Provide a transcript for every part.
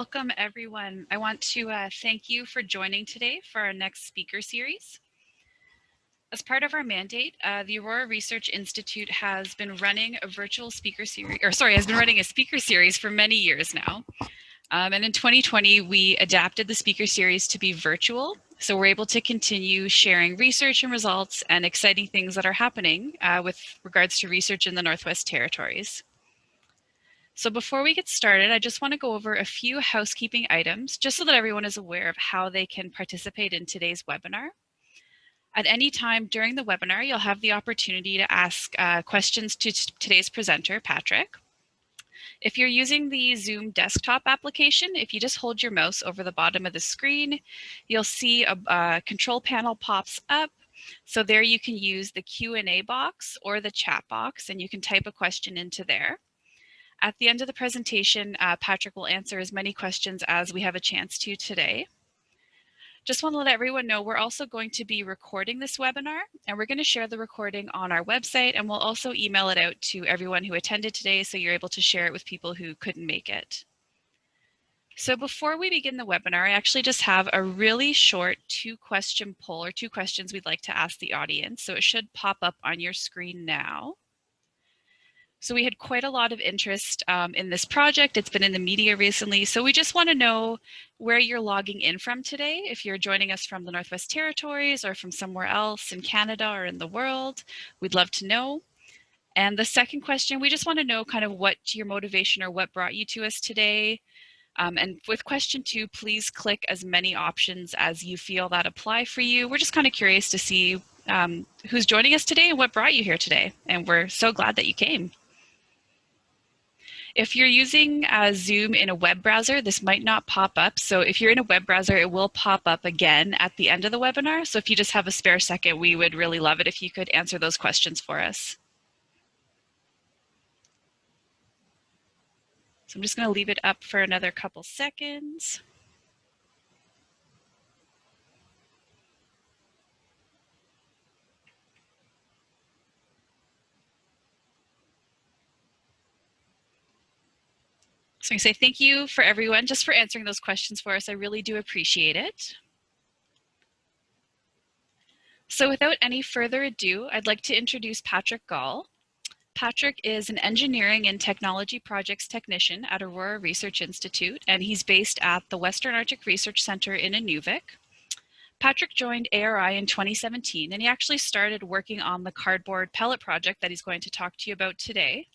Welcome everyone. I want to thank you for joining today for our next speaker series. As part of our mandate, the Aurora Research Institute has been running a virtual speaker series, has been running a speaker series for many years now. And in 2020, we adapted the speaker series to be virtual. So we're able to continue sharing research and results and exciting things that are happening with regards to research in the Northwest Territories. So before we get started, I just want to go over a few housekeeping items just so that everyone is aware of how they can participate in today's webinar. At any time during the webinar, you'll have the opportunity to ask questions to today's presenter, Patrick. If you're using the Zoom desktop application, if you just hold your mouse over the bottom of the screen, you'll see a control panel pops up. So there you can use the Q&A box or the chat box, and you can type a question into there. At the end of the presentation, Patrick will answer as many questions as we have a chance to today. Just want to let everyone know we're also going to be recording this webinar, and we're going to share the recording on our website, and we'll also email it out to everyone who attended today so you're able to share it with people who couldn't make it. So before we begin the webinar, I actually just have a really short two-question poll or 2 questions we'd like to ask the audience. So it should pop up on your screen now. So we had quite a lot of interest in this project. It's been in the media recently. So we just want to know where you're logging in from today. If you're joining us from the Northwest Territories or from somewhere else in Canada or in the world, we'd love to know. And the second question, we just want to know kind of what your motivation or what brought you to us today. And with question 2, please click as many options as you feel that apply for you. We're just kind of curious to see who's joining us today and what brought you here today. And we're so glad that you came. If you're using Zoom in a web browser, this might not pop up. So if you're in a web browser, it will pop up again at the end of the webinar. So if you just have a spare second, we would really love it if you could answer those questions for us. So I'm just going to leave it up for another couple seconds. So I say thank you for everyone just for answering those questions for us. I really do appreciate it. So without any further ado, I'd like to introduce Patrick Gall. Patrick is an engineering and technology projects technician at Aurora Research Institute, and he's based at the Western Arctic Research Center in Inuvik. Patrick joined ARI in 2017, and he actually started working on the cardboard pellet project that he's going to talk to you about today.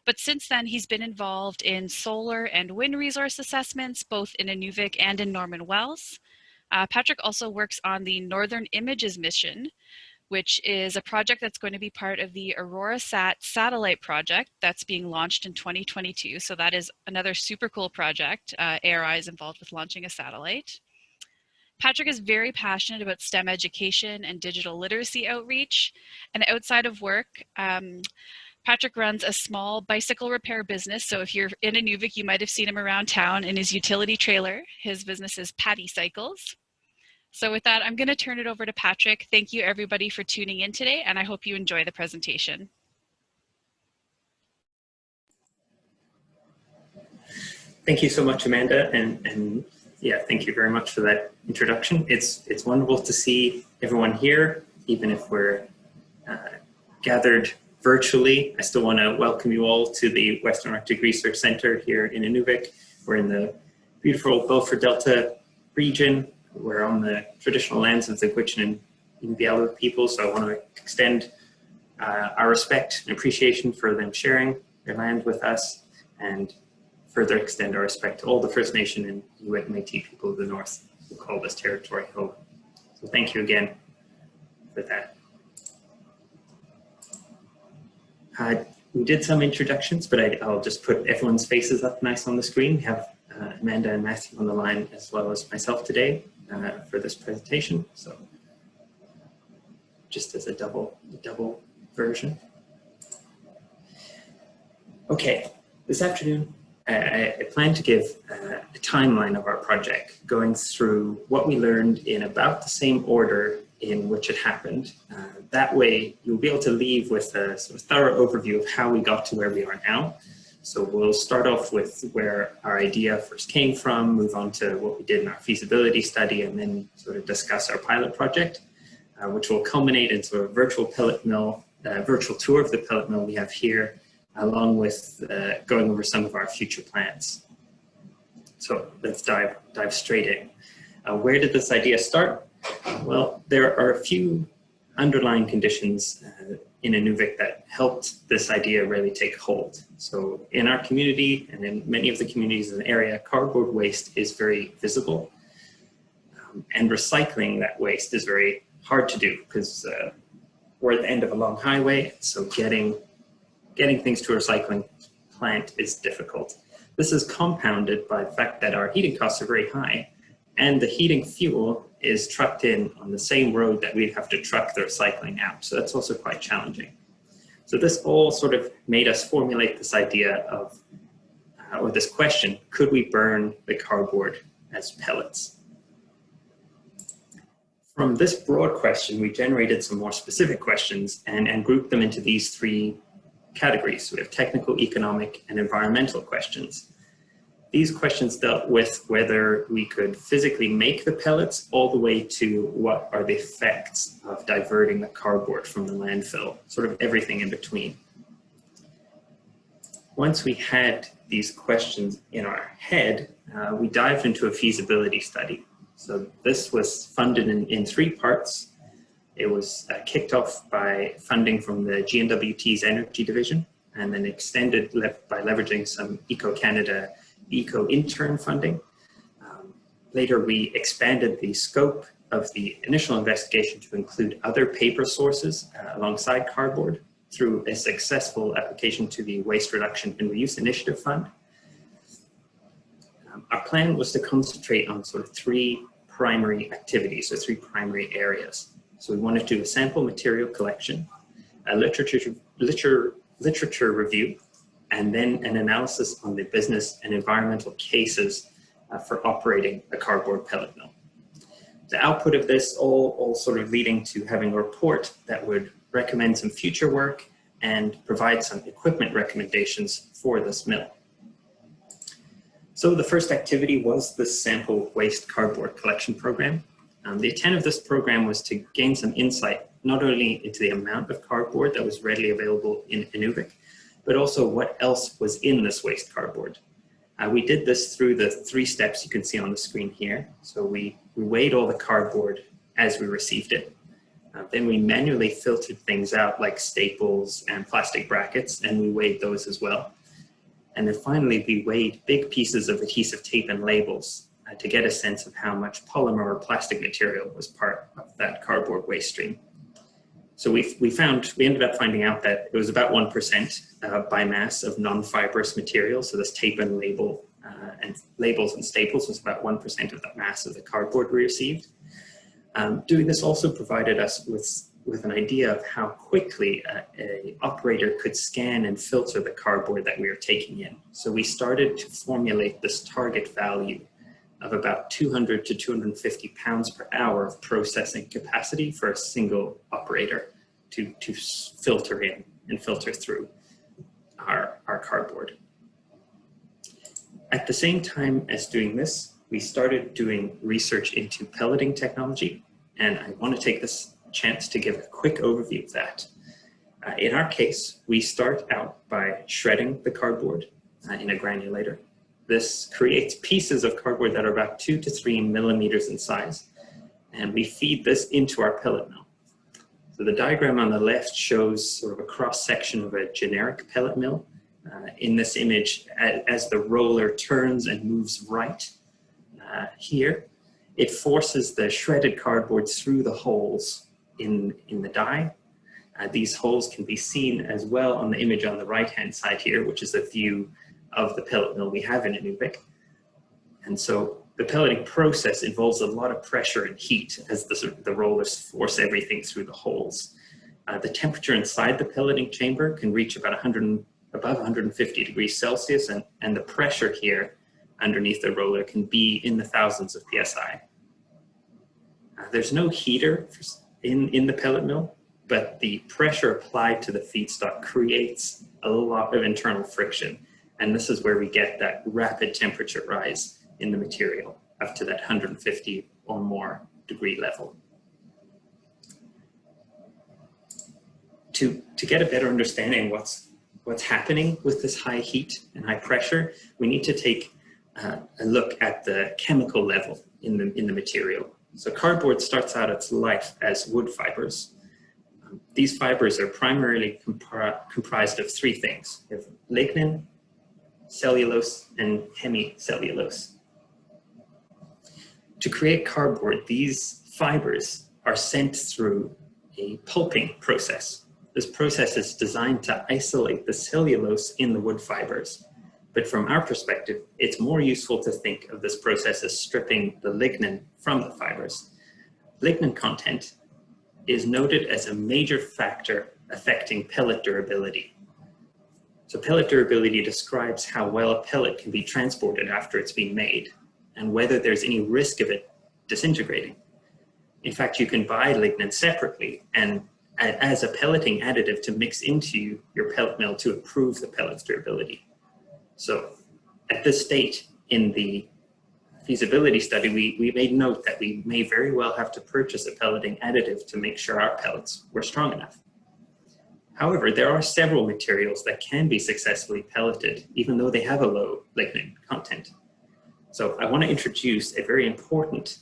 But since then, he's been involved in solar and wind resource assessments, both in Inuvik and in Norman Wells. Patrick also works on the Northern Images mission, which is a project that's going to be part of the AuroraSat satellite project that's being launched in 2022. So that is another super cool project. ARI is involved with launching a satellite. Patrick is very passionate about STEM education and digital literacy outreach. And outside of work, Patrick runs a small bicycle repair business. So if you're in Inuvik, you might have seen him around town in his utility trailer. His business is Patty Cycles. So with that, I'm going to turn it over to Patrick. Thank you everybody for tuning in today, and I hope you enjoy the presentation. Thank you so much, Amanda, and yeah, thank you very much for that introduction. It's wonderful to see everyone here, even if we're gathered virtually. I still want to welcome you all to the Western Arctic Research Center here in Inuvik. We're in the beautiful Beaufort Delta region. We're on the traditional lands of the Gwich'in and Inuvialuit people, so I want to extend our respect and appreciation for them sharing their land with us, and further extend our respect to all the First Nation and Inuit and Métis people of the North who call this territory home. So thank you again for that. We did some introductions, but I'll just put everyone's faces up nice on the screen. We have Amanda and Matthew on the line, as well as myself today for this presentation. So just as a double version. Okay, this afternoon, I plan to give a timeline of our project, going through what we learned in about the same order in which it happened. That way, you'll be able to leave with a sort of thorough overview of how we got to where we are now. So we'll start off with where our idea first came from, move on to what we did in our feasibility study, and then sort of discuss our pilot project, which will culminate in sort of virtual pellet mill, virtual tour of the pellet mill we have here, along with going over some of our future plans. So let's dive straight in. Where did this idea start? Well, there are a few underlying conditions in Inuvik that helped this idea really take hold. So in our community and in many of the communities in the area, cardboard waste is very visible, and recycling that waste is very hard to do because we're at the end of a long highway, so getting things to a recycling plant is difficult. This is compounded by the fact that our heating costs are very high, and the heating fuel is trucked in on the same road that we'd have to truck the recycling out. So that's also quite challenging. So this all sort of made us formulate this idea of, or this question, could we burn the cardboard as pellets? From this broad question, we generated some more specific questions and grouped them into these three categories. We have technical, economic, and environmental questions. These questions dealt with whether we could physically make the pellets all the way to what are the effects of diverting the cardboard from the landfill, sort of everything in between. Once we had these questions in our head, we dived into a feasibility study. So this was funded in three parts. It was kicked off by funding from the GNWT's Energy Division, and then extended by leveraging some Eco-Canada Eco-Intern funding. Later, we expanded the scope of the initial investigation to include other paper sources alongside cardboard through a successful application to the Waste Reduction and Reuse Initiative Fund. Our plan was to concentrate on sort of three primary activities, or three primary areas. So we wanted to do a sample material collection, a literature review, and then an analysis on the business and environmental cases for operating a cardboard pellet mill. The output of this all sort of leading to having a report that would recommend some future work and provide some equipment recommendations for this mill. So the first activity was the sample waste cardboard collection program. The intent of this program was to gain some insight not only into the amount of cardboard that was readily available in Inuvik, but also what else was in this waste cardboard. We did this through the three steps you can see on the screen here. So we weighed all the cardboard as we received it. Then we manually filtered things out like staples and plastic brackets, and we weighed those as well. And then finally, we weighed big pieces of adhesive tape and labels to get a sense of how much polymer or plastic material was part of that cardboard waste stream. So we ended up finding out that it was about 1% by mass of non-fibrous material. So this tape and labels and staples was about 1% of the mass of the cardboard we received. Doing this also provided us with an idea of how quickly an operator could scan and filter the cardboard that we were taking in. So we started to formulate this target value of about 200 to 250 pounds per hour of processing capacity for a single operator to filter in and filter through our cardboard. At the same time as doing this, we started doing research into pelleting technology, and I want to take this chance to give a quick overview of that. In our case, we start out by shredding the cardboard in a granulator. This creates pieces of cardboard that are about 2 to 3 millimeters in size, and we feed this into our pellet mill. So the diagram on the left shows sort of a cross-section of a generic pellet mill. In this image, as the roller turns and moves right here, it forces the shredded cardboard through the holes in the die. These holes can be seen as well on the image on the right-hand side here, which is a view of the pellet mill we have in Inuvik. And so the pelleting process involves a lot of pressure and heat as the rollers force everything through the holes. The temperature inside the pelleting chamber can reach about above 150 degrees Celsius, and the pressure here underneath the roller can be in the thousands of PSI. There's no heater in the pellet mill, but the pressure applied to the feedstock creates a lot of internal friction. And this is where we get that rapid temperature rise in the material up to that 150 or more degree level. To get a better understanding what's happening with this high heat and high pressure, we need to take a look at the chemical level in the material. So cardboard starts out its life as wood fibers. These fibers are primarily comprised of three things. We have lignin, cellulose, and hemicellulose. To create cardboard, these fibers are sent through a pulping process. This process is designed to isolate the cellulose in the wood fibers. But from our perspective, it's more useful to think of this process as stripping the lignin from the fibers. Lignin content is noted as a major factor affecting pellet durability. So pellet durability describes how well a pellet can be transported after it's been made and whether there's any risk of it disintegrating. In fact, you can buy lignin separately and as a pelleting additive to mix into your pellet mill to improve the pellet's durability. So at this state in the feasibility study, we made note that we may very well have to purchase a pelleting additive to make sure our pellets were strong enough. However, there are several materials that can be successfully pelleted, even though they have a low lignin content. So I want to introduce a very important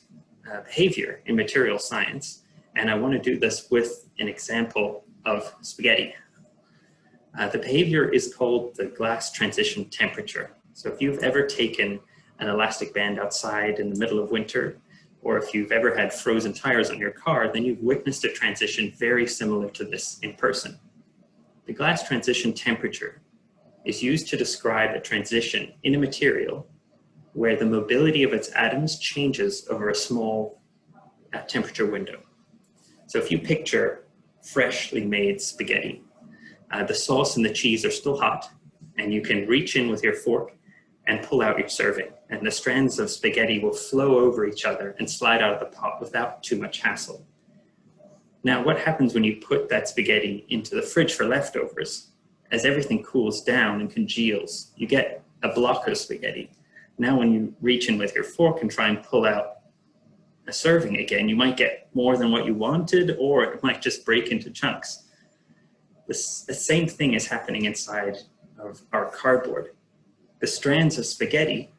behavior in material science, and I want to do this with an example of spaghetti. The behavior is called the glass transition temperature. So if you've ever taken an elastic band outside in the middle of winter, or if you've ever had frozen tires on your car, then you've witnessed a transition very similar to this in person. The glass transition temperature is used to describe a transition in a material where the mobility of its atoms changes over a small temperature window. So if you picture freshly made spaghetti, the sauce and the cheese are still hot, and you can reach in with your fork and pull out your serving, and the strands of spaghetti will flow over each other and slide out of the pot without too much hassle. Now, what happens when you put that spaghetti into the fridge for leftovers? As everything cools down and congeals, you get a block of spaghetti. Now, when you reach in with your fork and try and pull out a serving again, you might get more than what you wanted, or it might just break into chunks. The same thing is happening inside of our cardboard. The strands of spaghetti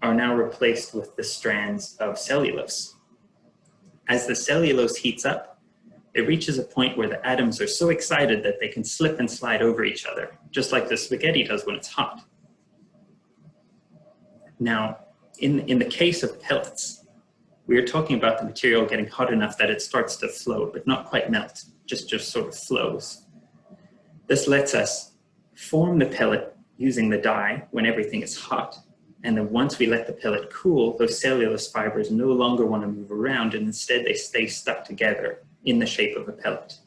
are now replaced with the strands of cellulose. As the cellulose heats up, it reaches a point where the atoms are so excited that they can slip and slide over each other, just like the spaghetti does when it's hot. Now, in the case of pellets, we are talking about the material getting hot enough that it starts to flow, but not quite melt, just sort of flows. This lets us form the pellet using the dye when everything is hot. And then once we let the pellet cool, those cellulose fibers no longer want to move around, and instead they stay stuck together in the shape of a pellet.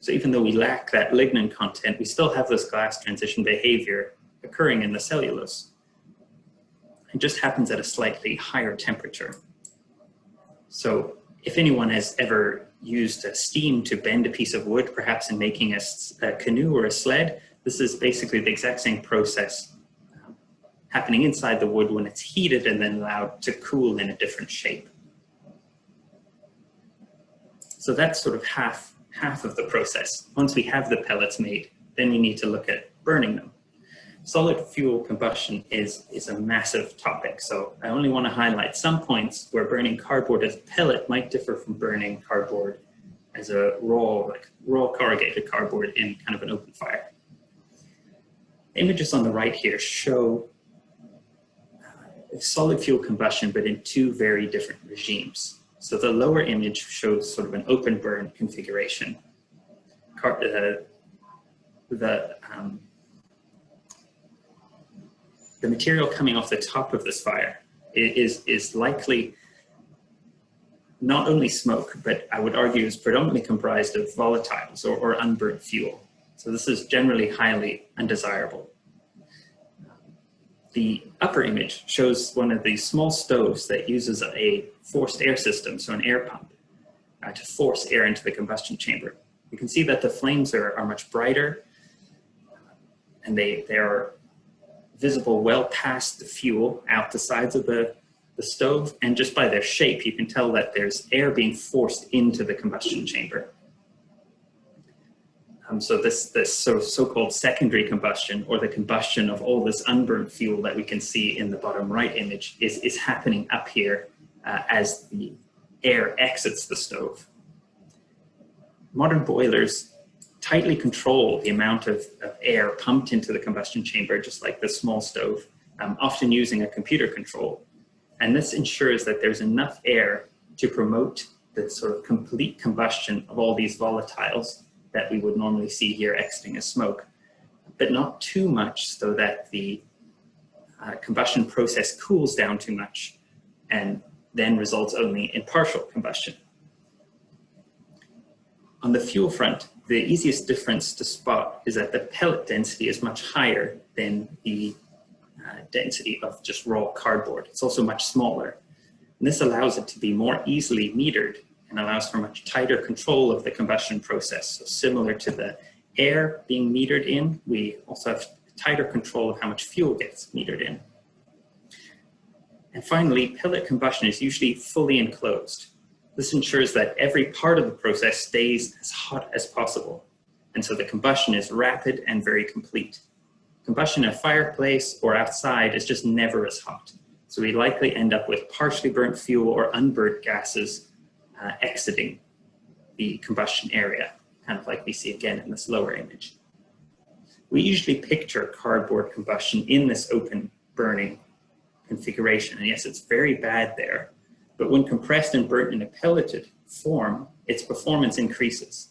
So even though we lack that lignin content, we still have this glass transition behavior occurring in the cellulose. It just happens at a slightly higher temperature. So if anyone has ever used steam to bend a piece of wood, perhaps in making a canoe or a sled, this is basically the exact same process happening inside the wood when it's heated and then allowed to cool in a different shape. So that's sort of half of the process. Once we have the pellets made, then we need to look at burning them. Solid fuel combustion is a massive topic, so I only want to highlight some points where burning cardboard as a pellet might differ from burning cardboard as a raw corrugated cardboard in kind of an open fire. Images on the right here show solid fuel combustion, but in two very different regimes. So the lower image shows sort of an open burn configuration. The material coming off the top of this fire is likely not only smoke, but I would argue is predominantly comprised of volatiles or unburnt fuel. So this is generally highly undesirable. The upper image shows one of these small stoves that uses a forced air system, so an air pump, to force air into the combustion chamber. You can see that the flames are much brighter, and they are visible well past the fuel out the sides of the stove, and just by their shape, you can tell that there's air being forced into the combustion chamber. So this so-called secondary combustion, or the combustion of all this unburned fuel that we can see in the bottom right image, is happening up here as the air exits the stove. Modern boilers tightly control the amount of air pumped into the combustion chamber, just like the small stove, often using a computer control. And this ensures that there's enough air to promote the sort of complete combustion of all these volatiles that we would normally see here exiting as smoke, but not too much so that the combustion process cools down too much and then results only in partial combustion. On the fuel front, the easiest difference to spot is that the pellet density is much higher than the density of just raw cardboard. It's also much smaller. And this allows it to be more easily metered and allows for much tighter control of the combustion process. So similar to the air being metered in, we also have tighter control of how much fuel gets metered in. And finally, pellet combustion is usually fully enclosed. This ensures that every part of the process stays as hot as possible. And so the combustion is rapid and very complete. Combustion in a fireplace or outside is just never as hot. So we likely end up with partially burnt fuel or unburned gases exiting the combustion area, kind of like we see again in this lower image. We usually picture cardboard combustion in this open burning configuration. And yes, it's very bad there, but when compressed and burnt in a pelleted form, its performance increases.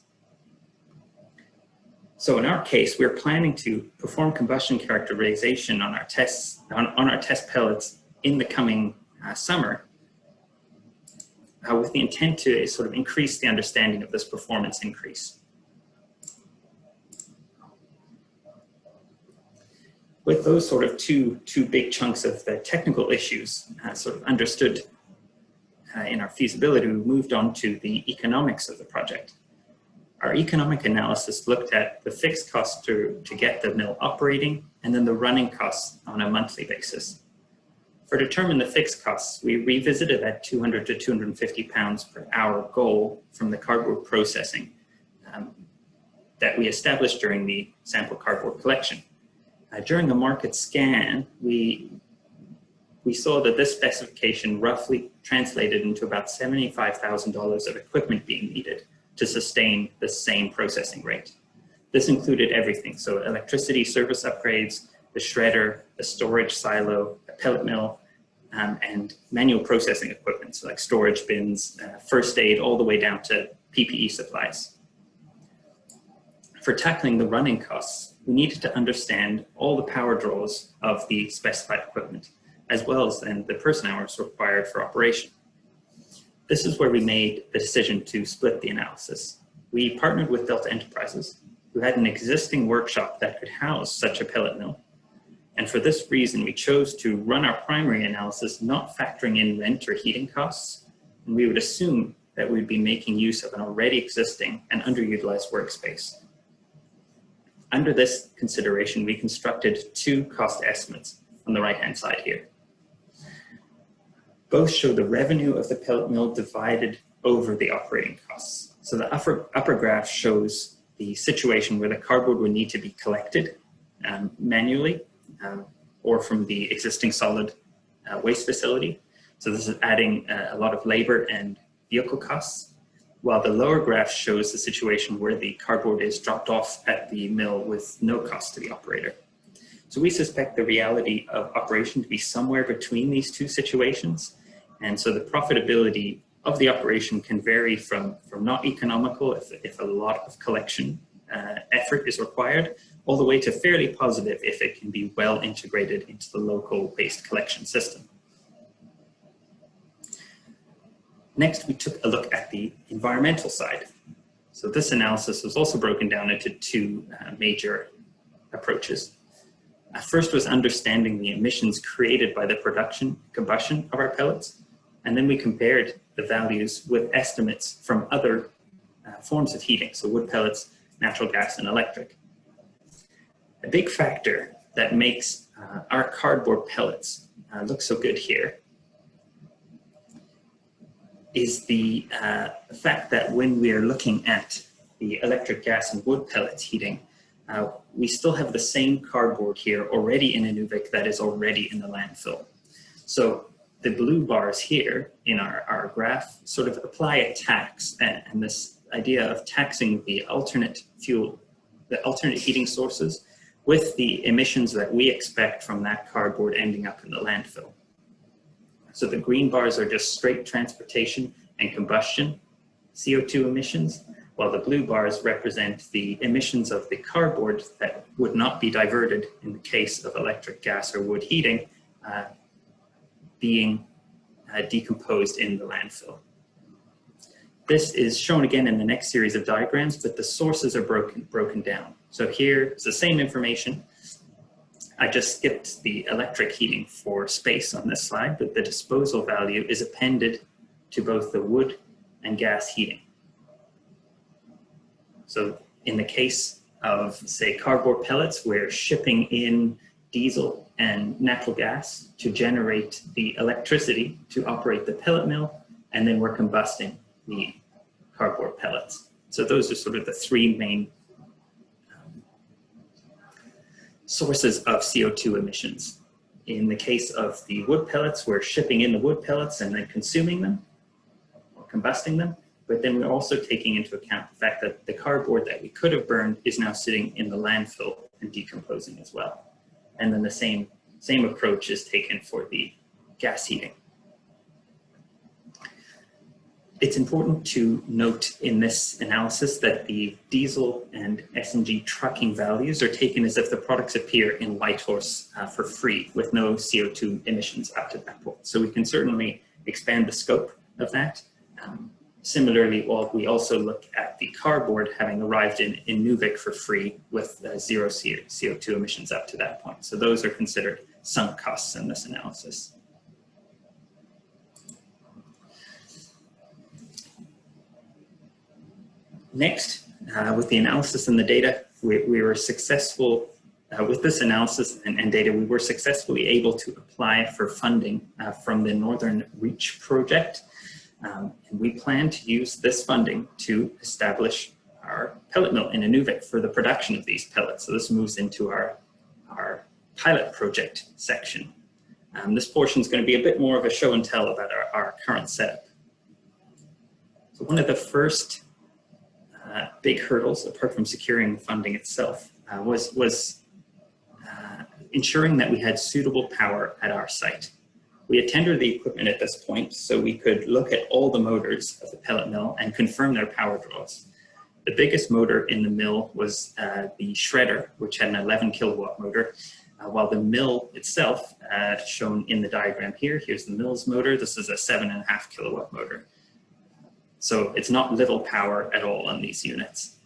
So in our case, we're planning to perform combustion characterization on our tests, on our test pellets in the coming summer, with the intent to sort of increase the understanding of this performance increase. With those sort of two big chunks of the technical issues sort of understood in our feasibility, we moved on to the economics of the project. Our economic analysis looked at the fixed costs to get the mill operating and then the running costs on a monthly basis. For determining the fixed costs, we revisited that 200 to 250 pounds per hour goal from the cardboard processing that we established during the sample cardboard collection. During a market scan, we saw that this specification roughly translated into about $75,000 of equipment being needed to sustain the same processing rate. This included everything, so electricity service upgrades, the shredder, the storage silo, the pellet mill, and manual processing equipment, so like storage bins, first aid, all the way down to PPE supplies. For tackling the running costs, we needed to understand all the power draws of the specified equipment, as well as then the person hours required for operation. This is where we made the decision to split the analysis. We partnered with Delta Enterprises, who had an existing workshop that could house such a pellet mill. And for this reason, we chose to run our primary analysis not factoring in rent or heating costs, and we would assume that we'd be making use of an already existing and underutilized workspace. Under this consideration, we constructed two cost estimates on the right-hand side here. Both show the revenue of the pellet mill divided over the operating costs. So the upper graph shows the situation where the cardboard would need to be collected manually or from the existing solid waste facility. So this is adding a lot of labor and vehicle costs, while the lower graph shows the situation where the cardboard is dropped off at the mill with no cost to the operator. So we suspect the reality of operation to be somewhere between these two situations. And so the profitability of the operation can vary from not economical if a lot of collection effort is required, all the way to fairly positive if it can be well integrated into the local waste collection system. Next, we took a look at the environmental side. So this analysis was also broken down into two major approaches. First was understanding the emissions created by the combustion of our pellets, and then we compared the values with estimates from other forms of heating, so wood pellets, natural gas, and electric. A big factor that makes our cardboard pellets look so good here is the fact that when we are looking at the electric gas and wood pellets heating, we still have the same cardboard here already in Inuvik that is already in the landfill. So the blue bars here in our graph sort of apply a tax, and this idea of taxing the alternate fuel, the alternate heating sources with the emissions that we expect from that cardboard ending up in the landfill. So the green bars are just straight transportation and combustion CO2 emissions, while the blue bars represent the emissions of the cardboard that would not be diverted in the case of electric gas or wood heating being decomposed in the landfill. This is shown again in the next series of diagrams, but the sources are broken down. So here is the same information. I just skipped the electric heating for space on this slide, but the disposal value is appended to both the wood and gas heating. So in the case of, say, cardboard pellets, we're shipping in diesel and natural gas to generate the electricity to operate the pellet mill, and then we're combusting the cardboard pellets. So those are sort of the three main sources of CO2 emissions. In the case of the wood pellets, we're shipping in the wood pellets and then consuming them or combusting them. But then we're also taking into account the fact that the cardboard that we could have burned is now sitting in the landfill and decomposing as well. And then the same approach is taken for the gas heating. It's important to note in this analysis that the diesel and SNG trucking values are taken as if the products appear in Whitehorse for free with no CO2 emissions up to that point. So we can certainly expand the scope of that. Similarly, we also look at the cardboard having arrived in Inuvik for free with zero CO2 emissions up to that point. So those are considered sunk costs in this analysis. Next, with the analysis and the data, we were successful with this analysis and data. We were successfully able to apply for funding from the Northern Reach project. And we plan to use this funding to establish our pellet mill in Inuvik for the production of these pellets. So this moves into our pilot project section. This portion is going to be a bit more of a show and tell about our current setup. So one of the first big hurdles, apart from securing funding itself, was ensuring that we had suitable power at our site. We had tendered the equipment at this point so we could look at all the motors of the pellet mill and confirm their power draws. The biggest motor in the mill was the shredder, which had an 11 kilowatt motor, while the mill itself, shown in the diagram here, here's the mill's motor, this is a 7.5 kilowatt motor. So it's not little power at all on these units.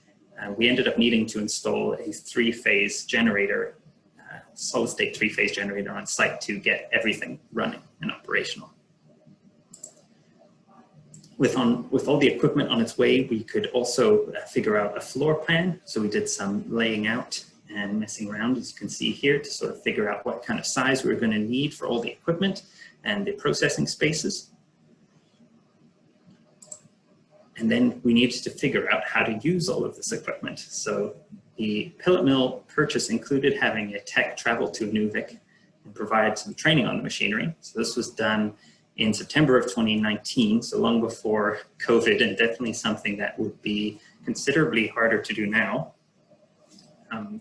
We ended up needing to install a three-phase generator, solid-state three-phase generator on site to get everything running and operational. With all the equipment on its way, we could also figure out a floor plan. So we did some laying out and messing around, as you can see here, to sort of figure out what kind of size we were going to need for all the equipment and the processing spaces. And then we needed to figure out how to use all of this equipment. So the pellet mill purchase included having a tech travel to Inuvik and provide some training on the machinery. So this was done in September of 2019, so long before COVID, and definitely something that would be considerably harder to do now.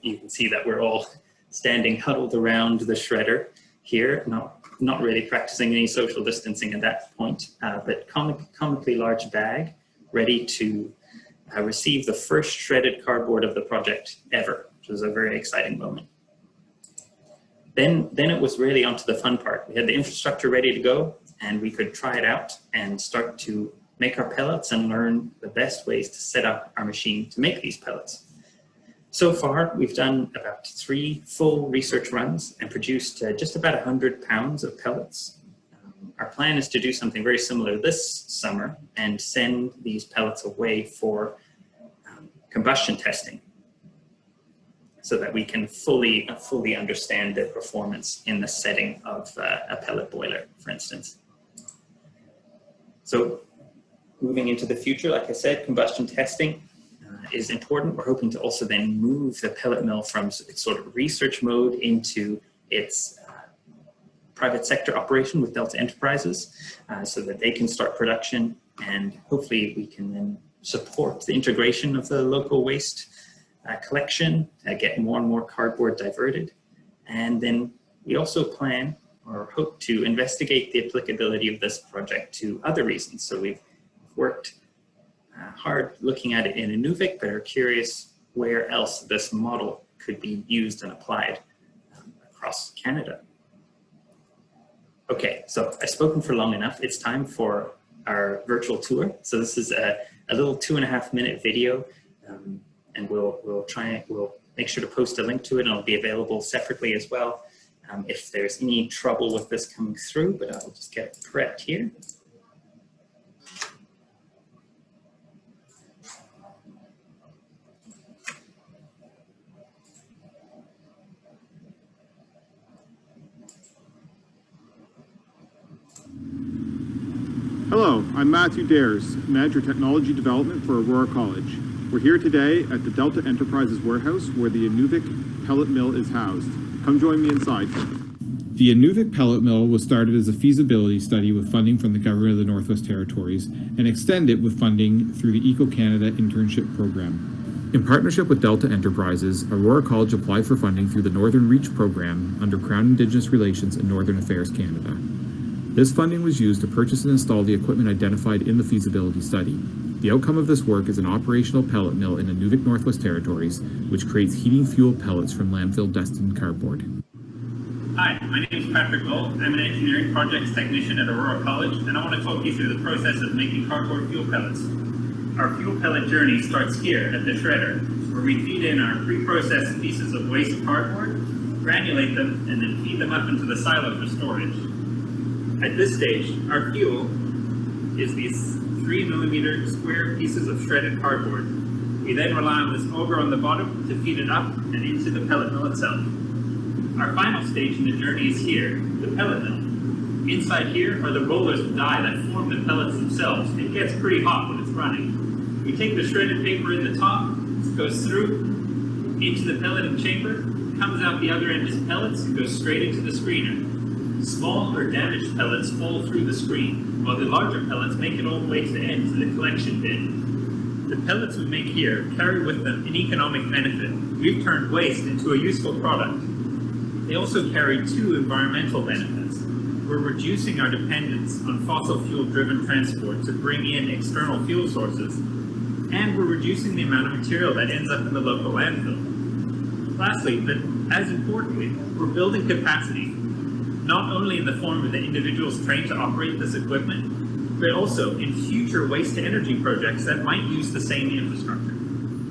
You can see that we're all standing huddled around the shredder here, not really practicing any social distancing at that point, but comically large bag, ready to receive the first shredded cardboard of the project ever, which was a very exciting moment. Then it was really onto the fun part. We had the infrastructure ready to go, and we could try it out and start to make our pellets and learn the best ways to set up our machine to make these pellets. So far, we've done about 3 full research runs and produced just about 100 pounds of pellets. Our plan is to do something very similar this summer and send these pellets away for combustion testing. so that we can fully understand the performance in the setting of a pellet boiler, for instance. So moving into the future, like I said, combustion testing is important. We're hoping to also then move the pellet mill from its sort of research mode into its private sector operation with Delta Enterprises, so that they can start production, and hopefully we can then support the integration of the local waste collection, get more and more cardboard diverted. And then we also plan or hope to investigate the applicability of this project to other regions. So we've worked hard looking at it in Inuvik, but are curious where else this model could be used and applied across Canada. Okay, so I've spoken for long enough. It's time for our virtual tour. So this is a little 2.5-minute video, and we'll make sure to post a link to it, and it'll be available separately as well if there's any trouble with this coming through, but I'll just get it prepped here. Hello, I'm Matthew Dares, Manager Technology Development for Aurora College. We're here today at the Delta Enterprises warehouse where the Inuvik pellet mill is housed. Come join me inside. The Inuvik pellet mill was started as a feasibility study with funding from the Government of the Northwest Territories and extended with funding through the Eco-Canada Internship Program. In partnership with Delta Enterprises, Aurora College applied for funding through the Northern Reach Program under Crown Indigenous Relations and Northern Affairs Canada. This funding was used to purchase and install the equipment identified in the feasibility study. The outcome of this work is an operational pellet mill in Inuvik Northwest Territories, which creates heating fuel pellets from landfill-destined cardboard. Hi, my name is Patrick Gall. I'm an engineering projects technician at Aurora College, and I want to talk you through the process of making cardboard fuel pellets. Our fuel pellet journey starts here at the shredder, where we feed in our pre-processed pieces of waste cardboard, granulate them, and then feed them up into the silo for storage. At this stage, our fuel is these 3mm square pieces of shredded cardboard. We then rely on this auger on the bottom to feed it up and into the pellet mill itself. Our final stage in the journey is here, the pellet mill. Inside here are the rollers of die that form the pellets themselves. It gets pretty hot when it's running. We take the shredded paper in the top, it goes through into the pelleting chamber, comes out the other end as pellets, and goes straight into the screener. Small or damaged pellets fall through the screen, while the larger pellets make it all the way to the end to the collection bin. The pellets we make here carry with them an economic benefit. We've turned waste into a useful product. They also carry two environmental benefits. We're reducing our dependence on fossil fuel-driven transport to bring in external fuel sources, and we're reducing the amount of material that ends up in the local landfill. Lastly, but as importantly, we're building capacity, not only in the form of the individuals trained to operate this equipment, but also in future waste-to-energy projects that might use the same infrastructure.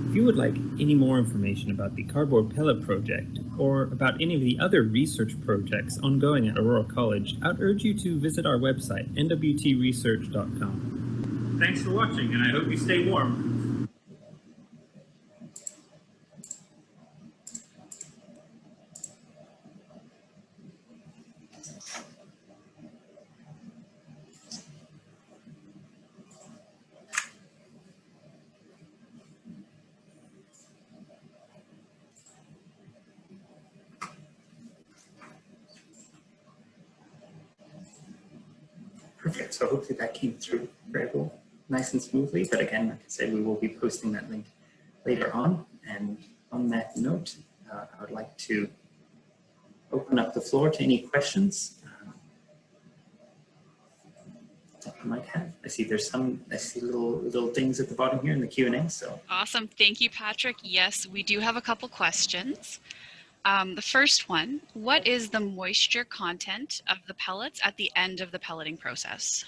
If you would like any more information about the Cardboard Pellet Project, or about any of the other research projects ongoing at Aurora College, I'd urge you to visit our website, nwtresearch.com. Thanks for watching, and I hope you stay warm. Perfect. So hopefully that came through very well, nice and smoothly. But again, like I said, we will be posting that link later on. And on that note, I would like to open up the floor to any questions that you might have. I see there's some, I see little things at the bottom here in the Q&A. So Awesome. Thank you, Patrick. Yes, we do have a couple questions. The first one, what is the moisture content of the pellets at the end of the pelleting process?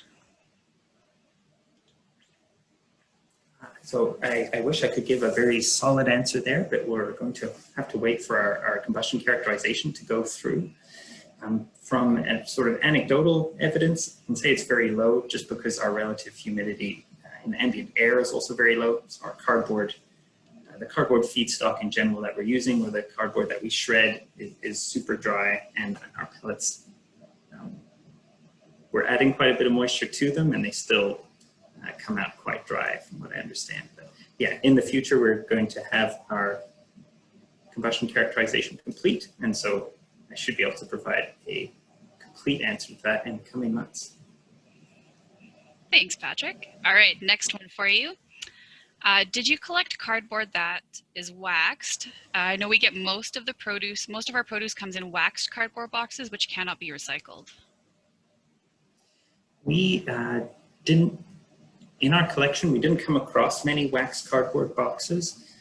So I wish I could give a very solid answer there, but we're going to have to wait for our combustion characterization to go through. From a sort of anecdotal evidence, I can say it's very low just because our relative humidity in ambient air is also very low. So our cardboard, the cardboard feedstock in general that we're using, or the cardboard that we shred, is super dry, and our pellets, we're adding quite a bit of moisture to them, and they still come out quite dry, from what I understand. But yeah, in the future, we're going to have our combustion characterization complete, and so I should be able to provide a complete answer to that in the coming months. Thanks, Patrick. All right, next one for you. Did you collect cardboard that is waxed? I know we get most of our produce comes in waxed cardboard boxes, which cannot be recycled. We didn't, in our collection, we didn't come across many waxed cardboard boxes.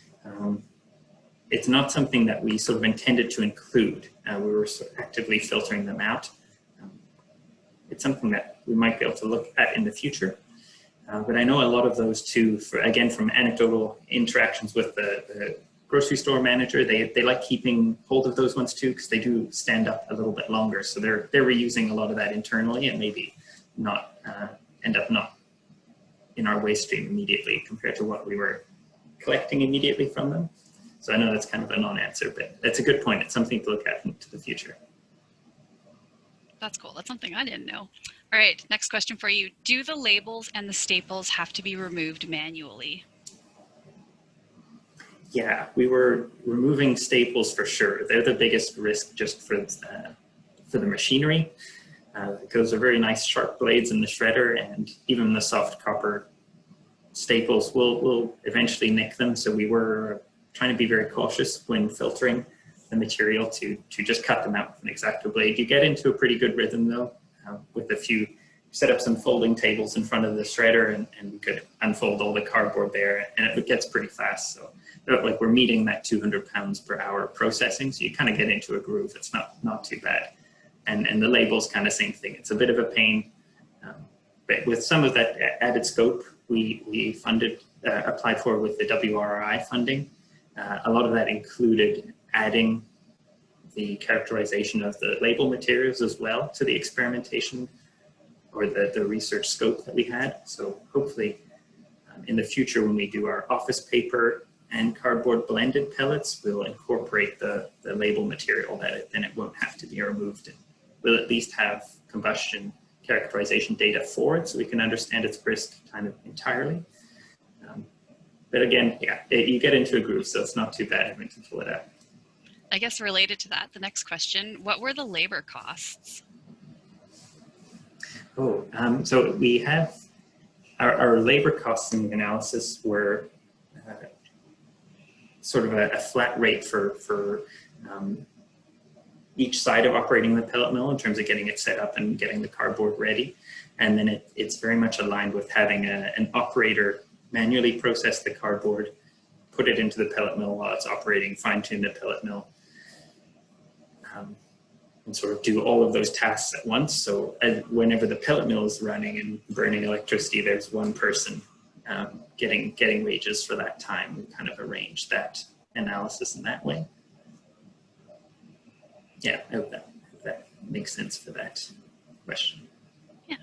It's not something that we sort of intended to include. We were sort of actively filtering them out. It's something that we might be able to look at in the future. But I know a lot of those too, again, from anecdotal interactions with the grocery store manager, they like keeping hold of those ones too, because they do stand up a little bit longer. So they're reusing a lot of that internally, and maybe not end up not in our waste stream immediately compared to what we were collecting immediately from them. So I know that's kind of a non-answer, but that's a good point. It's something to look at into the future. That's cool. That's something I didn't know. All right, next question for you. Do the labels and the staples have to be removed manually? Yeah, we were removing staples for sure. They're the biggest risk just for the machinery. Those are very nice sharp blades in the shredder, and even the soft copper staples will eventually nick them. So we were trying to be very cautious when filtering the material to just cut them out with an X-Acto blade. You get into a pretty good rhythm though, with a few, set up some folding tables in front of the shredder, and we could unfold all the cardboard there, and it gets pretty fast. So like we're meeting that 200 pounds per hour processing, so you kind of get into a groove. It's not too bad. And the labels kind of same thing. It's a bit of a pain, but with some of that added scope, we applied for with the WRI funding. A lot of that included adding the characterization of the label materials as well to the experimentation or the research scope that we had. So hopefully in the future, when we do our office paper and cardboard blended pellets, we'll incorporate the label material then it won't have to be removed. And we'll at least have combustion characterization data for it so we can understand its risk kind of entirely. But again, yeah, you get into a groove, so it's not too bad having to pull it out. I guess related to that, the next question, what were the labor costs? So we have our labor costing analysis were sort of a flat rate for each side of operating the pellet mill in terms of getting it set up and getting the cardboard ready. And then it's very much aligned with having an operator manually process the cardboard, put it into the pellet mill while it's operating, fine-tune the pellet mill, and sort of do all of those tasks at once. So whenever the pellet mill is running and burning electricity, there's one person getting wages for that time. We kind of arrange that analysis in that way. Yeah, I hope that makes sense for that question. Yeah.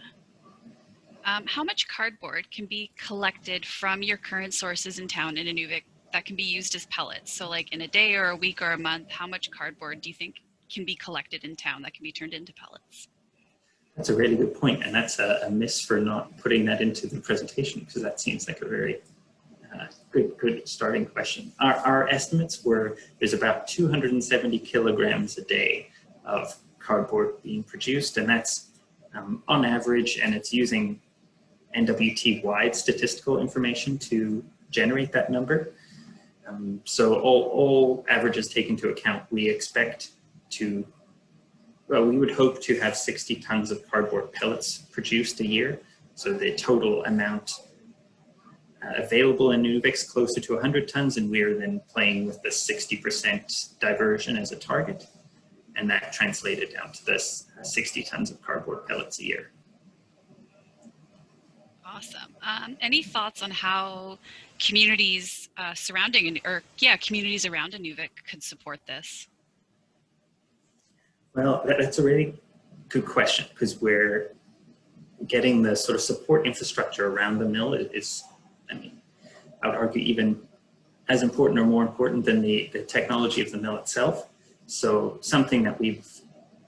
How much cardboard can be collected from your current sources in town in Inuvik that can be used as pellets? So like in a day or a week or a month, how much cardboard do you think can be collected in town that can be turned into pellets? That's a really good point, and that's a miss for not putting that into the presentation, because that seems like a very good starting question. Our estimates were there's about 270 kilograms a day of cardboard being produced, and that's on average, and it's using NWT-wide statistical information to generate that number. So all averages taken into account, we expect to, well, we would hope to have 60 tons of cardboard pellets produced a year. So the total amount available in Inuvik is closer to 100 tons, and we're then playing with the 60% diversion as a target. And that translated down to this 60 tons of cardboard pellets a year. Awesome. Any thoughts on how communities communities around Inuvik could support this? Well, that's a really good question, because we're getting the sort of support infrastructure around the mill is, I mean, I would argue even as important or more important than the technology of the mill itself. So something that we've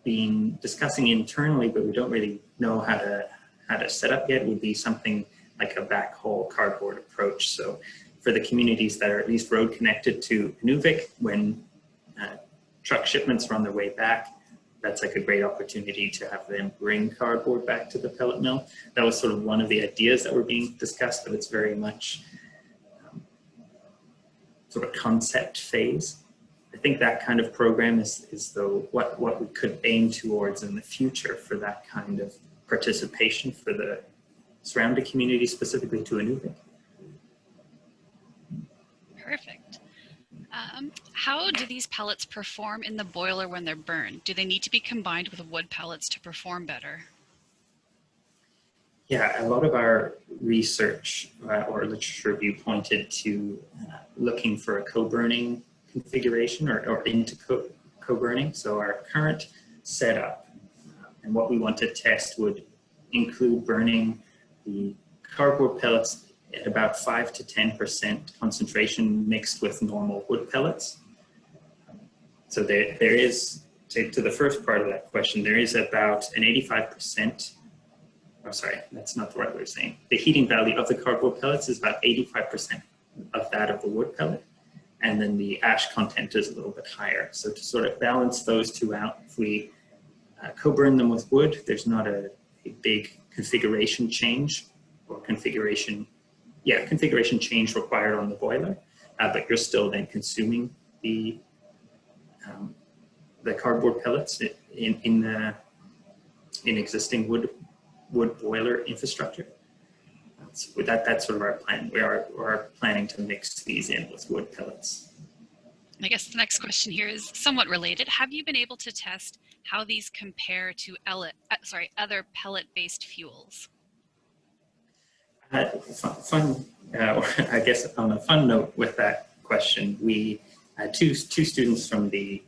been discussing internally, but we don't really know how to set up yet, would be something like a backhaul cardboard approach. So for the communities that are at least road connected to Inuvik, when truck shipments are on their way back, that's like a great opportunity to have them bring cardboard back to the pellet mill. That was sort of one of the ideas that were being discussed, but it's very much sort of concept phase. I think that kind of program is though what we could aim towards in the future for that kind of participation for the surrounding community, specifically to Inuvik. Perfect. How do these pellets perform in the boiler when they're burned? Do they need to be combined with wood pellets to perform better? Yeah, a lot of our research or literature review pointed to looking for a co-burning configuration or into co-burning. So our current setup and what we want to test would include burning the cardboard pellets at about 5 to 10% concentration mixed with normal wood pellets. So there is, to the first part of that question, there is about an 85%, oh sorry, that's not the right way of saying. The heating value of the cardboard pellets is about 85% of that of the wood pellet. And then the ash content is a little bit higher. So to sort of balance those two out, if we co-burn them with wood, there's not a big configuration change or configuration change required on the boiler, but you're still then consuming the cardboard pellets in existing wood boiler infrastructure. So that's sort of our plan. We are planning to mix these in with wood pellets. I guess the next question here is somewhat related. Have you been able to test how these compare to other pellet-based fuels? I guess on a fun note with that question, we had two students from the,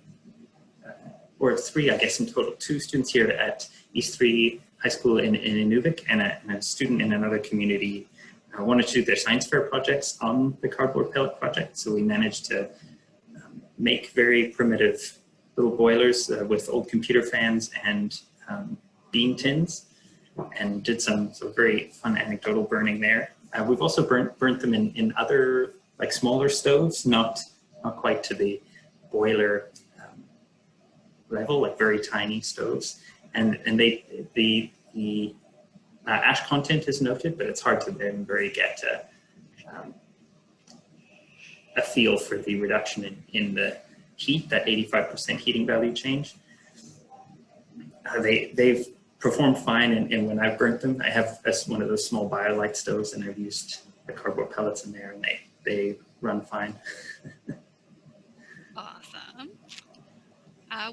or three, I guess in total, 2 students here at East 3 High School in Inuvik and a student in another community wanted to do their science fair projects on the cardboard pellet project. So we managed to make very primitive little boilers with old computer fans and bean tins, and did some sort of very fun anecdotal burning there. We've also burnt them in other like smaller stoves, not quite to the boiler level, like very tiny stoves. And the ash content is noted, but it's hard to then get a feel for the reduction in the heat, that 85% heating value change. They've performed fine, and when I've burnt them, I have one of those small BioLite stoves, and I've used the cardboard pellets in there, and they run fine. Awesome.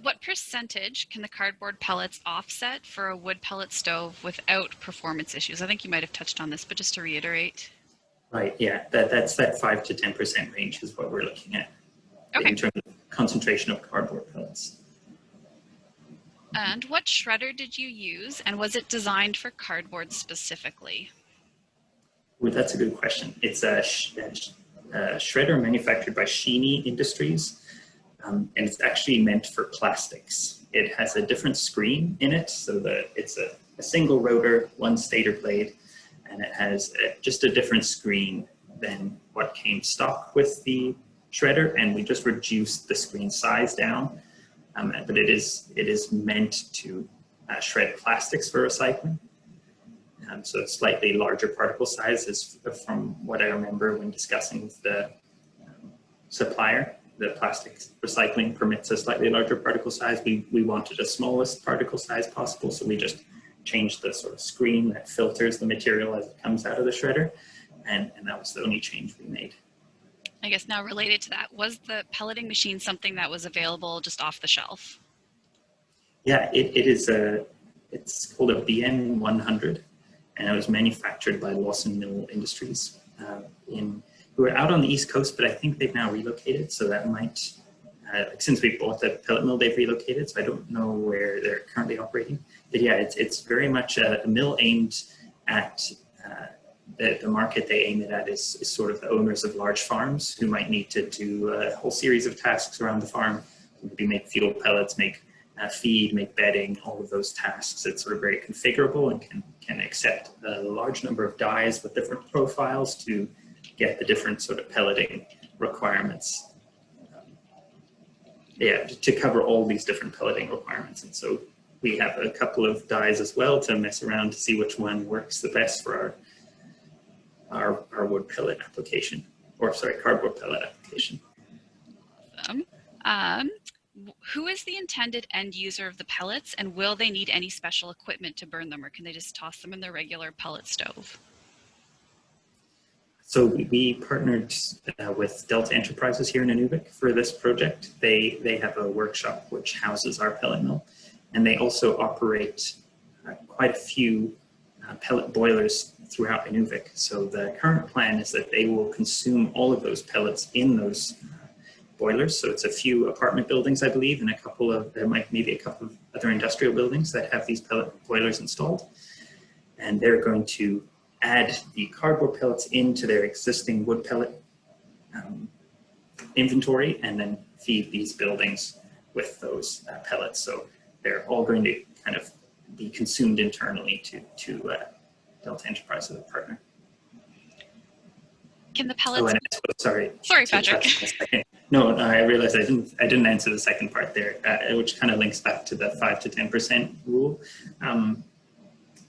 What percentage can the cardboard pellets offset for a wood pellet stove without performance issues? I think you might have touched on this, but just to reiterate. Right, yeah, that's that 5 to 10% range is what we're looking at in terms of concentration of cardboard pellets. And what shredder did you use, and was it designed for cardboard specifically? Well, that's a good question. It's a shredder manufactured by Sheeny Industries, and it's actually meant for plastics. It has a different screen in it, so it's a single rotor, one stator blade, and it has just a different screen than what came stock with the shredder, and we just reduced the screen size down. But it is meant to shred plastics for recycling. So it's slightly larger particle sizes from what I remember when discussing with the supplier. The plastics recycling permits a slightly larger particle size. We wanted the smallest particle size possible, so we just changed the sort of screen that filters the material as it comes out of the shredder, and that was the only change we made. I guess now related to that, was the pelleting machine something that was available just off the shelf? Yeah, it's called a BN100, and it was manufactured by Lawson Mill Industries who are out on the East Coast, but I think they've now relocated, so that might, since we bought the pellet mill, they've relocated, so I don't know where they're currently operating. But yeah, it's very much a mill aimed at the market they aim it at is sort of the owners of large farms who might need to do a whole series of tasks around the farm, maybe make fuel pellets, make feed, make bedding, all of those tasks. It's sort of very configurable and can accept a large number of dyes with different profiles to get the different sort of pelleting requirements. Yeah, to cover all these different pelleting requirements. And so we have a couple of dyes as well to mess around to see which one works the best for our wood pellet application, or sorry, cardboard pellet application. Awesome. Who is the intended end user of the pellets, and will they need any special equipment to burn them, or can they just toss them in their regular pellet stove? So we partnered with Delta Enterprises here in Inuvik for this project. They have a workshop which houses our pellet mill, and they also operate quite a few pellet boilers throughout Inuvik. So the current plan is that they will consume all of those pellets in those boilers. So it's a few apartment buildings, I believe, and maybe a couple of other industrial buildings that have these pellet boilers installed. And they're going to add the cardboard pellets into their existing wood pellet inventory and then feed these buildings with those pellets. So they're all going to kind of be consumed internally to Delta Enterprise as a partner. Can the pellets? Sorry, Patrick. No, I realized I didn't answer the second part there, which kind of links back to the 5 to 10% rule.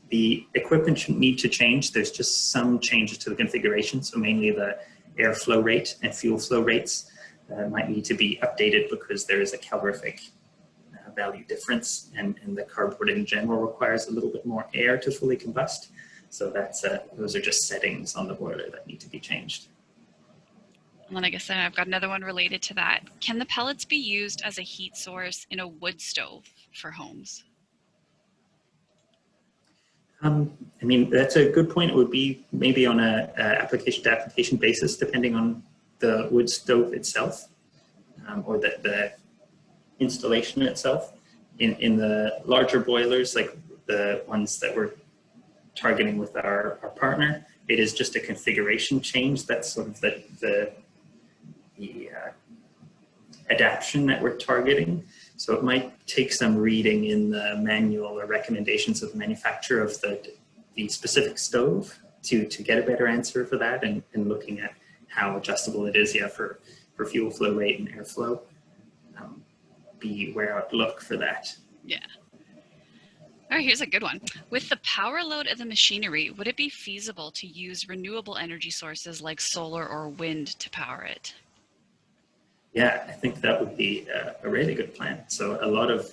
The equipment shouldn't need to change. There's just some changes to the configuration. So mainly the airflow rate and fuel flow rates might need to be updated because there is a calorific value difference, and the cardboard in general requires a little bit more air to fully combust. So that's those are just settings on the boiler that need to be changed. And then I guess I've got another one related to that. Can the pellets be used as a heat source in a wood stove for homes? I mean, that's a good point. It would be maybe on a application to application basis, depending on the wood stove itself or the installation itself. In the larger boilers, like the ones that we're targeting with our partner, it is just a configuration change. That's sort of the adaptation that we're targeting. So it might take some reading in the manual or recommendations of the manufacturer of the specific stove to get a better answer for that, and looking at how adjustable it is, for fuel flow rate and airflow. Be where I'd look for that. Yeah. All right, here's a good one. With the power load of the machinery, would it be feasible to use renewable energy sources like solar or wind to power it? Yeah, I think that would be a really good plan. So a lot of,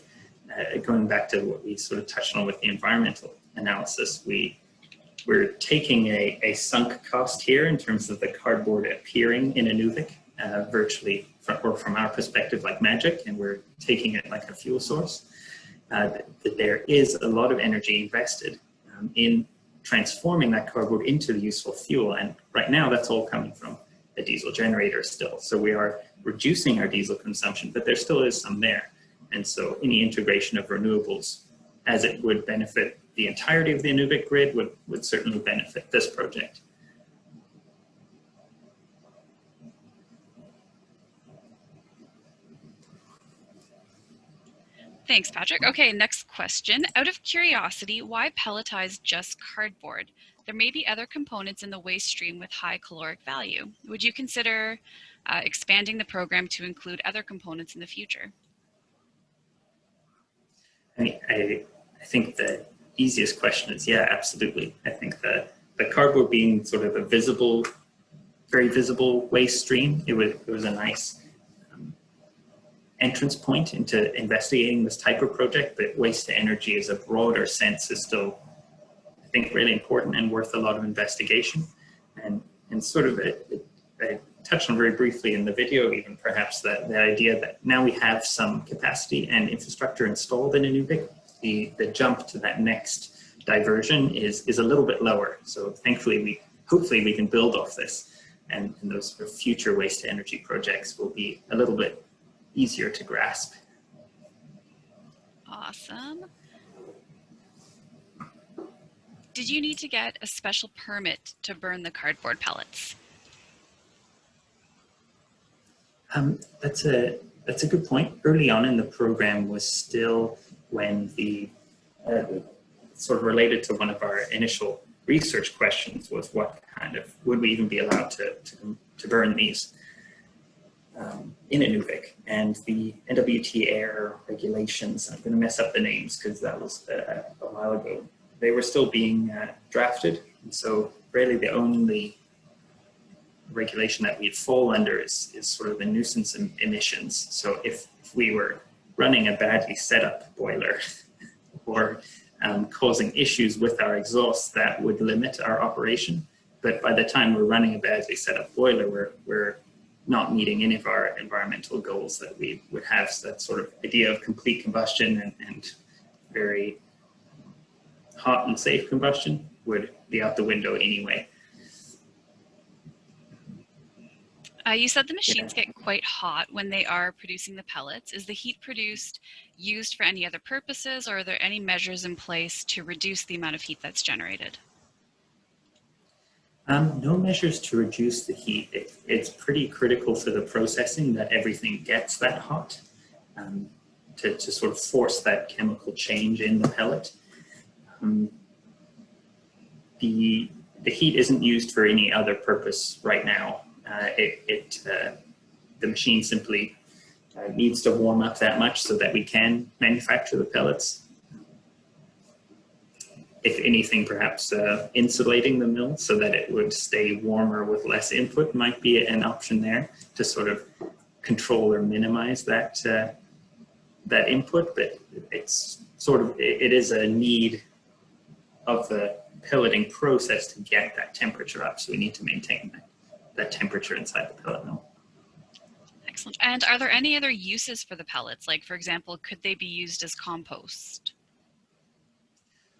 going back to what we sort of touched on with the environmental analysis, we're taking a sunk cost here in terms of the cardboard appearing in Inuvik, virtually, from our perspective, like magic, and we're taking it like a fuel source. That there is a lot of energy invested in transforming that cardboard into the useful fuel, and right now that's all coming from the diesel generator still. So we are reducing our diesel consumption, but there still is some there. And so any integration of renewables, as it would benefit the entirety of the Inuvik grid, would certainly benefit this project. Thanks, Patrick. Okay, next question. Out of curiosity, why pelletize just cardboard? There may be other components in the waste stream with high caloric value. Would you consider expanding the program to include other components in the future? I think the easiest question is, yeah, absolutely. I think that the cardboard being sort of a visible, very visible waste stream, it was a nice entrance point into investigating this type of project. But waste to energy as a broader sense is still, I think, really important and worth a lot of investigation. And sort of, I touched on very briefly in the video, even perhaps the idea that now we have some capacity and infrastructure installed in Inuvik, the jump to that next diversion is a little bit lower. So thankfully, hopefully we can build off this, and those future waste to energy projects will be a little bit easier to grasp. Awesome. did you need to get a special permit to burn the cardboard pellets? That's a good point. Early on in the program was still when the sort of related to one of our initial research questions was what kind of, would we even be allowed to burn these in Inuvik? And the NWT air regulations, I'm going to mess up the names because that was a while ago, they were still being drafted. And so really the only regulation that we'd fall under is sort of the nuisance emissions. So if we were running a badly set up boiler or causing issues with our exhaust, that would limit our operation. But by the time we're running a badly set up boiler, we're not meeting any of our environmental goals that we would have. So that sort of idea of complete combustion and very hot and safe combustion would be out the window anyway. You said the machines get quite hot when they are producing the pellets. Is the heat produced used for any other purposes, or are there any measures in place to reduce the amount of heat that's generated? No measures to reduce the heat. It's pretty critical for the processing that everything gets that hot to sort of force that chemical change in the pellet. The heat isn't used for any other purpose right now. The machine simply needs to warm up that much so that we can manufacture the pellets. If anything, perhaps insulating the mill so that it would stay warmer with less input might be an option there to sort of control or minimize that that input. But it's sort of, it is a need of the pelleting process to get that temperature up. So we need to maintain that temperature inside the pellet mill. Excellent. And are there any other uses for the pellets? Like, for example, could they be used as compost?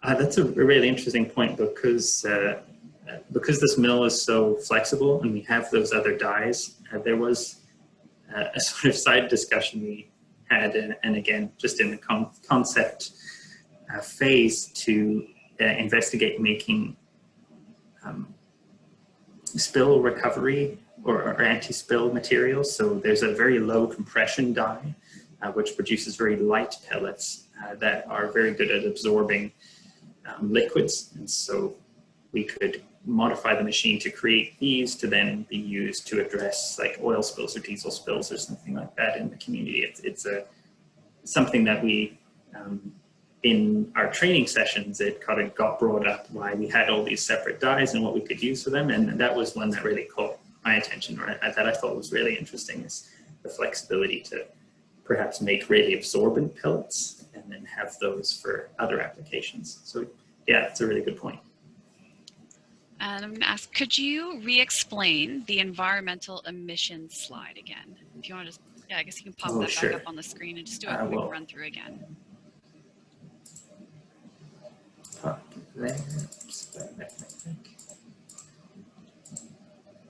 That's a really interesting point because this mill is so flexible and we have those other dyes. There was a sort of side discussion we had, and again, just in the concept phase, to investigate making spill recovery or anti-spill materials. So there's a very low compression dye which produces very light pellets that are very good at absorbing liquids. And so we could modify the machine to create these to then be used to address like oil spills or diesel spills or something like that in the community. It's something that we in our training sessions, it kind of got brought up why we had all these separate dyes and what we could use for them. And that was one that really caught my attention, or that I thought was really interesting, is the flexibility to perhaps make really absorbent pellets and then have those for other applications. So yeah, it's a really good point. And I'm going to ask, could you re-explain the environmental emissions slide again? If you want to just, yeah, I guess you can pop that back up on the screen and just do a quick run through again.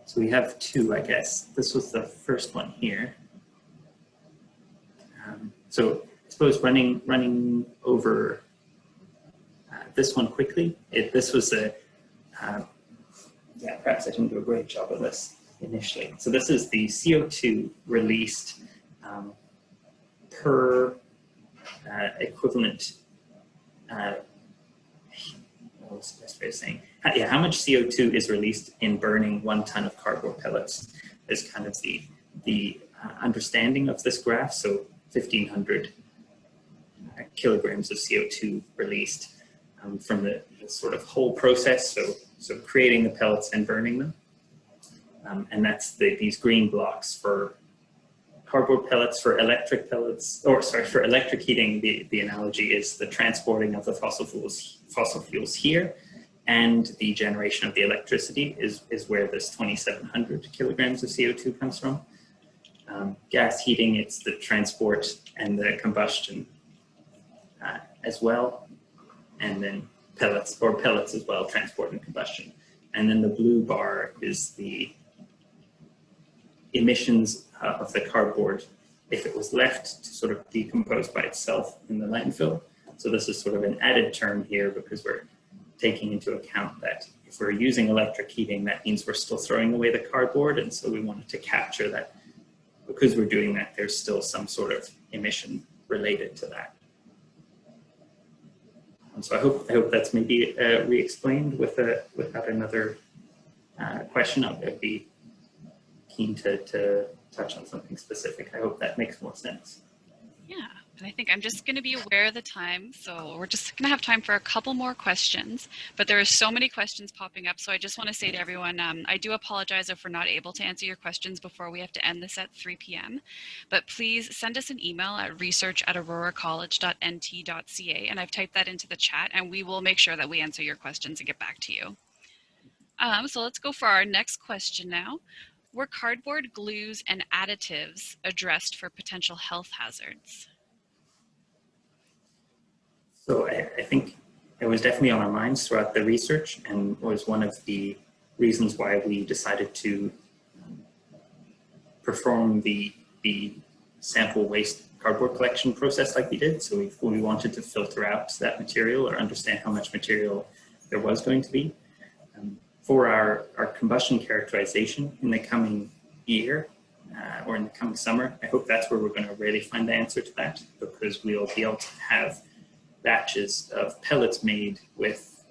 So we have two, I guess. This was the first one here. So I suppose running over this one quickly. This was a, yeah, perhaps I didn't do a great job of this initially. So this is the CO2 released per equivalent, what's the best way of saying? Yeah, how much CO2 is released in burning 1 ton of cardboard pellets is kind of the understanding of this graph. So 1,500 kilograms of CO2 released from the sort of whole process. So creating the pellets and burning them. And that's these green blocks for cardboard pellets. For electric pellets, or sorry, for electric heating, the analogy is the transporting of the fossil fuels here, and the generation of the electricity is where this 2,700 kilograms of CO2 comes from. Gas heating, it's the transport and the combustion as well, and then pellets as well, transport and combustion. And then the blue bar is the emissions of the cardboard if it was left to sort of decompose by itself in the landfill. So this is sort of an added term here because we're taking into account that if we're using electric heating, that means we're still throwing away the cardboard. And so we wanted to capture that because we're doing that, there's still some sort of emission related to that. And so I hope that's maybe re-explained without another question. I'd be keen to touch on something specific. I hope that makes more sense. Yeah, and I think I'm just going to be aware of the time, so we're just going to have time for a couple more questions, but there are so many questions popping up, so I just want to say to everyone, I do apologize if we're not able to answer your questions before we have to end this at 3 p.m., but please send us an email at research@auroracollege.nt.ca, and I've typed that into the chat, and we will make sure that we answer your questions and get back to you. So let's go for our next question now. Were cardboard glues and additives addressed for potential health hazards? So I think it was definitely on our minds throughout the research and was one of the reasons why we decided to perform the sample waste cardboard collection process like we did. So we wanted to filter out that material or understand how much material there was going to be. For our combustion characterization in the coming year or in the coming summer, I hope that's where we're going to really find the answer to that, because we'll be able to have batches of pellets made with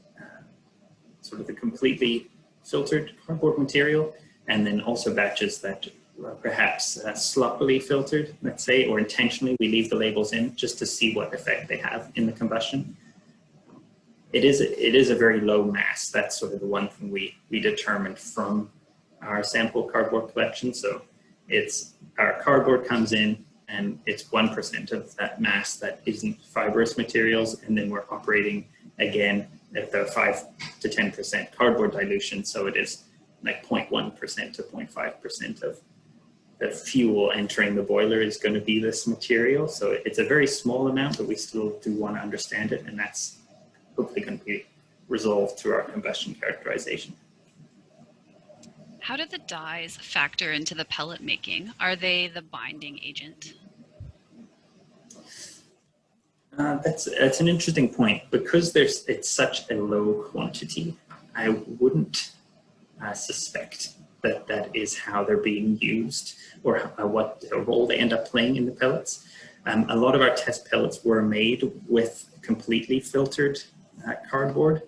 sort of the completely filtered cardboard material, and then also batches that were perhaps sloppily filtered, let's say, or intentionally we leave the labels in just to see what effect they have in the combustion. It is a very low mass. That's sort of the one thing we determined from our sample cardboard collection. So it's our cardboard comes in and it's 1% of that mass that isn't fibrous materials. And then we're operating again at the 5 to 10% cardboard dilution. So it is like 0.1% to 0.5% of the fuel entering the boiler is going to be this material. So it's a very small amount, but we still do want to understand it. And that's hopefully going to be resolved through our combustion characterization. How do the dyes factor into the pellet making? Are they the binding agent? That's an interesting point. Because it's such a low quantity, I wouldn't suspect that is how they're being used or what role they end up playing in the pellets. A lot of our test pellets were made with completely filtered cardboard,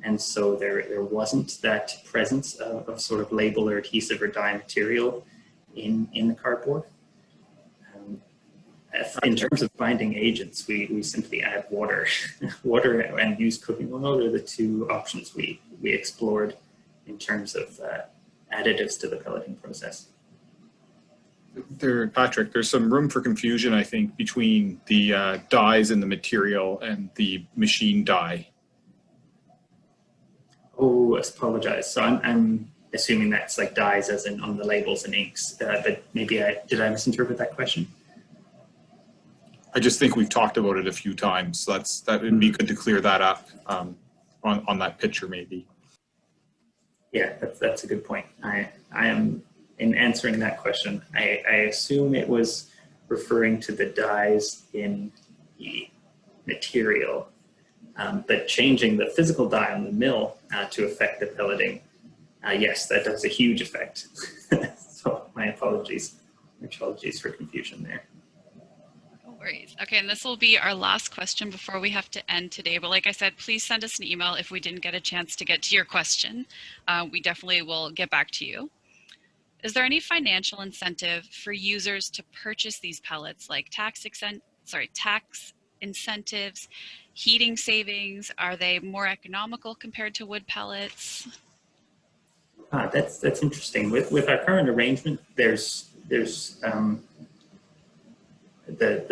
and so there wasn't that presence of sort of label or adhesive or dye material in the cardboard. In terms of binding agents, we simply add water. Water and use cooking oil are the two options we explored in terms of additives to the pelleting process. Patrick, there's some room for confusion, I think, between the dyes in the material and the machine dye. Oh, I apologize. So I'm assuming that's like dyes as in on the labels and inks, but maybe did I misinterpret that question? I just think we've talked about it a few times. So that would be good to clear that up on that picture, maybe. Yeah, that's a good point. I am, in answering that question, I assume it was referring to the dyes in the material, but changing the physical dye on the mill to affect the pelleting, yes, that does a huge effect. So my apologies for confusion there. No worries. Okay, and this will be our last question before we have to end today. But like I said, please send us an email if we didn't get a chance to get to your question. We definitely will get back to you. Is there any financial incentive for users to purchase these pellets, like tax incentives, heating savings? Are they more economical compared to wood pellets? That's interesting. With our current arrangement, there's the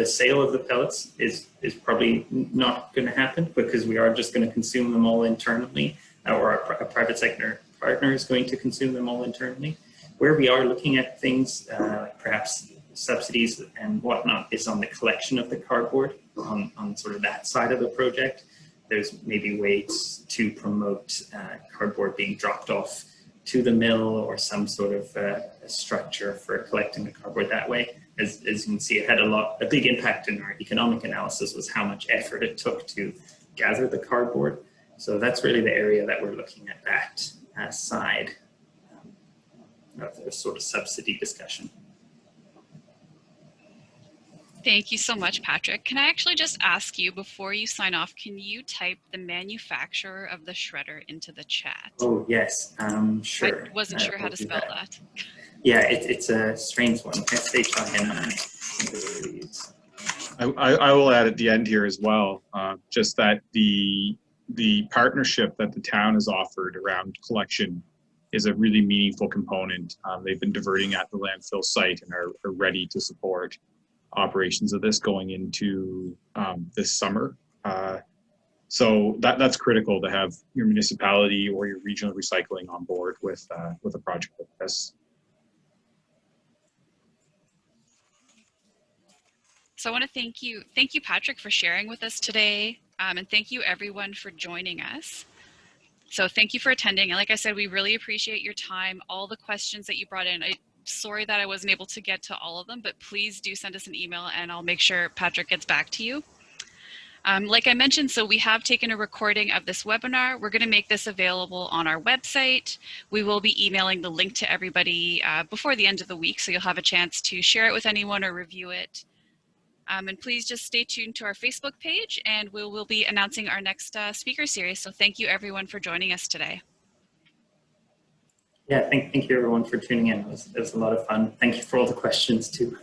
sale of the pellets is probably not going to happen because we are just going to consume them all internally, or our private sector partner is going to consume them all internally. Where we are looking at things, perhaps subsidies and whatnot, is on the collection of the cardboard on sort of that side of the project. There's maybe ways to promote cardboard being dropped off to the mill or some sort of a structure for collecting the cardboard that way. As you can see, it had a big impact in our economic analysis was how much effort it took to gather the cardboard. So that's really the area that we're looking at, that side of the sort of subsidy discussion. Thank you so much, Patrick. Can I actually just ask you, before you sign off, can you type the manufacturer of the shredder into the chat? Oh, yes, sure. I wasn't sure how to spell that. Yeah, it's a strange one. SHINI. I will add at the end here as well, just that the partnership that the town has offered around collection is a really meaningful component. They've been diverting at the landfill site and are ready to support operations of this going into this summer. So that's critical to have your municipality or your regional recycling on board with a project like this. So I want to thank you, Patrick, for sharing with us today, and thank you everyone for joining us. So thank you for attending, and like I said, we really appreciate your time, all the questions that you brought in. I'm sorry that I wasn't able to get to all of them, but please do send us an email and I'll make sure Patrick gets back to you. Like I mentioned, so we have taken a recording of this webinar. We're going to make this available on our website. We will be emailing the link to everybody before the end of the week, so you'll have a chance to share it with anyone or review it. And please just stay tuned to our Facebook page, and we will be announcing our next speaker series. So thank you everyone for joining us today. Yeah, thank you everyone for tuning in. It was a lot of fun. Thank you for all the questions too.